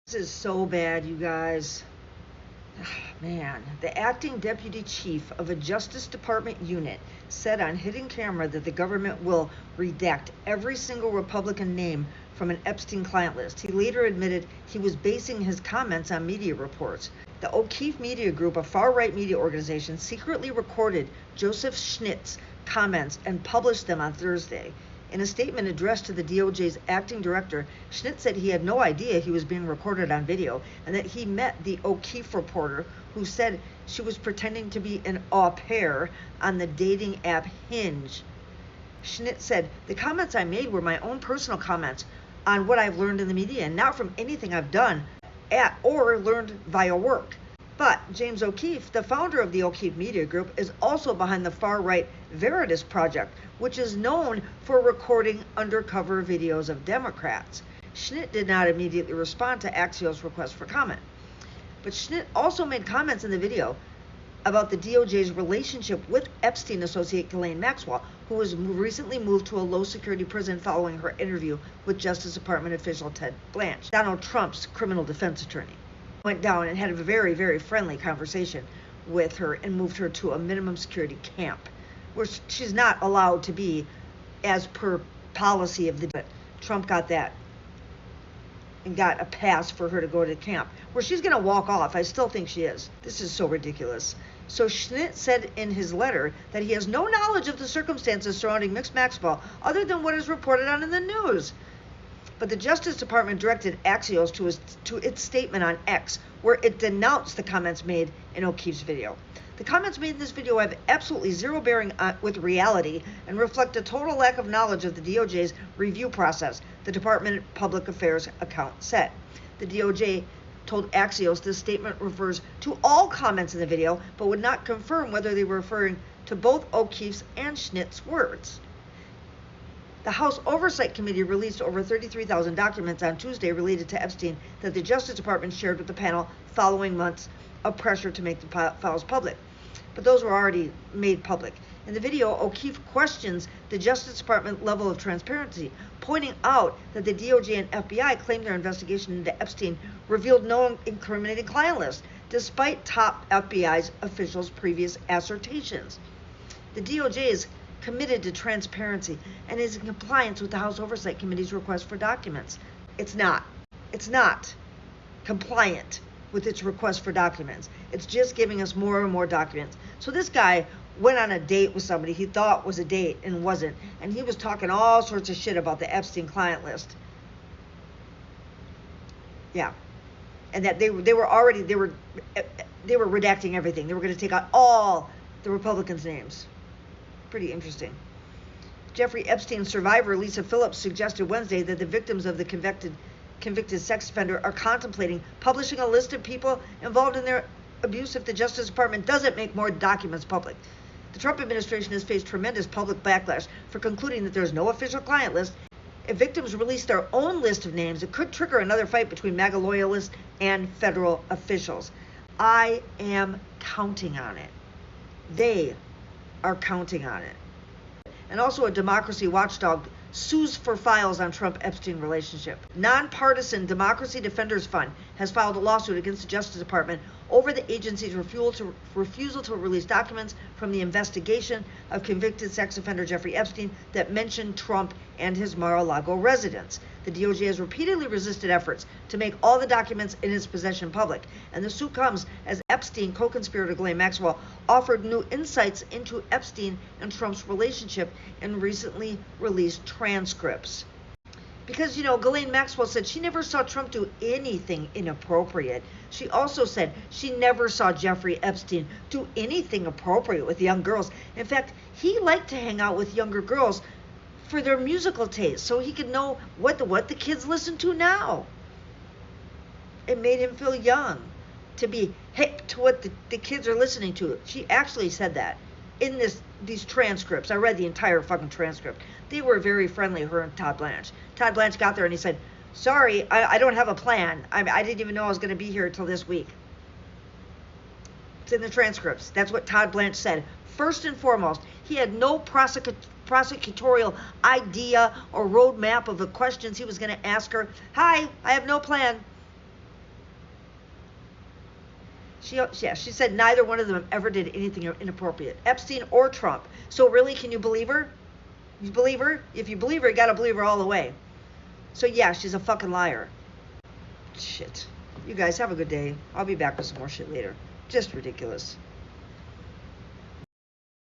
This is so bad, you guys. Man, the acting deputy chief of a Justice Department unit said on hidden camera that the government will redact every single Republican name from an Epstein client list. He later admitted he was basing his comments on media reports. The O'Keefe Media Group, a far-right media organization, secretly recorded Joseph Schnitt's comments and published them on Thursday. In a statement addressed to the DOJ's acting director, Schnitt said he had no idea he was being recorded on video and that he met the O'Keefe reporter who said she was pretending to be an au pair on the dating app Hinge. Schnitt said, "The comments I made were my own personal comments on what I've learned in the media and not from anything I've done at or learned via work." But James O'Keefe, the founder of the O'Keefe Media Group, is also behind the far-right Veritas Project, which is known for recording undercover videos of Democrats. Schnitt did not immediately respond to Axios' request for comment. But Schnitt also made comments in the video about the DOJ's relationship with Epstein associate Ghislaine Maxwell, who was recently moved to a low-security prison following her interview with Justice Department official Ted Blanche, Donald Trump's criminal defense attorney. Went down and had a very, very friendly conversation with her and moved her to a minimum security camp where she's not allowed to be as per policy of the, but Trump got that and got a pass for her to go to camp where she's going to walk off. I still think she is. This is so ridiculous. So Schnitt said in his letter that he has no knowledge of the circumstances surrounding Ms. Maxwell other than what is reported on in the news. But the Justice Department directed Axios to its statement on X, where it denounced the comments made in O'Keefe's video. The comments made in this video have absolutely zero bearing with reality and reflect a total lack of knowledge of the DOJ's review process, the Department of Public Affairs account said. The DOJ told Axios this statement refers to all comments in the video, but would not confirm whether they were referring to both O'Keefe's and Schnitt's words. The House Oversight Committee released over 33,000 documents on Tuesday related to Epstein that the Justice Department shared with the panel following months of pressure to make the files public. But those were already made public. In the video, O'Keefe questions the Justice Department level of transparency, pointing out that the DOJ and FBI claimed their investigation into Epstein revealed no incriminating client list, despite top FBI officials' previous assertions. The DOJ is committed to transparency and is in compliance with the House Oversight Committee's request for documents. It's not compliant with its request for documents. It's just giving us more and more documents. So this guy went on a date with somebody he thought was a date and wasn't, and he was talking all sorts of shit about the Epstein client list. Yeah, and that they were redacting everything. They were going to take out all the Republicans' names. Pretty interesting. Jeffrey Epstein survivor Lisa Phillips suggested Wednesday that the victims of the convicted sex offender are contemplating publishing a list of people involved in their abuse if the Justice Department doesn't make more documents public. The Trump administration has faced tremendous public backlash for concluding that there is no official client list. If victims release their own list of names, it could trigger another fight between MAGA loyalists and federal officials. I am counting on it. They are counting on it. And also a democracy watchdog sues for files on Trump-Epstein relationship. Nonpartisan Democracy Defenders Fund has filed a lawsuit against the Justice Department over the agency's refusal to release documents from the investigation of convicted sex offender Jeffrey Epstein that mentioned Trump and his Mar-a-Lago residence. The DOJ has repeatedly resisted efforts to make all the documents in its possession public, and the suit comes as Epstein co-conspirator Ghislaine Maxwell offered new insights into Epstein and Trump's relationship in recently released transcripts. Because, Ghislaine Maxwell said she never saw Trump do anything inappropriate. She also said she never saw Jeffrey Epstein do anything appropriate with young girls. In fact, he liked to hang out with younger girls for their musical taste so he could know what the kids listen to now. It made him feel young to be hip to what the kids are listening to. She actually said that in these transcripts. I read the entire fucking transcript. They were very friendly, her and Todd Blanche. Todd Blanche got there and he said, "Sorry, I don't have a plan. I didn't even know I was going to be here until this week." It's in the transcripts. That's what Todd Blanche said. First and foremost, he had no prosecutorial idea or roadmap of the questions he was going to ask her. "Hi, I have no plan." She said neither one of them ever did anything inappropriate, Epstein or Trump. So really, can you believe her? You believe her? If you believe her, you gotta believe her all the way. So yeah, she's a fucking liar. Shit. You guys have a good day. I'll be back with some more shit later. Just ridiculous.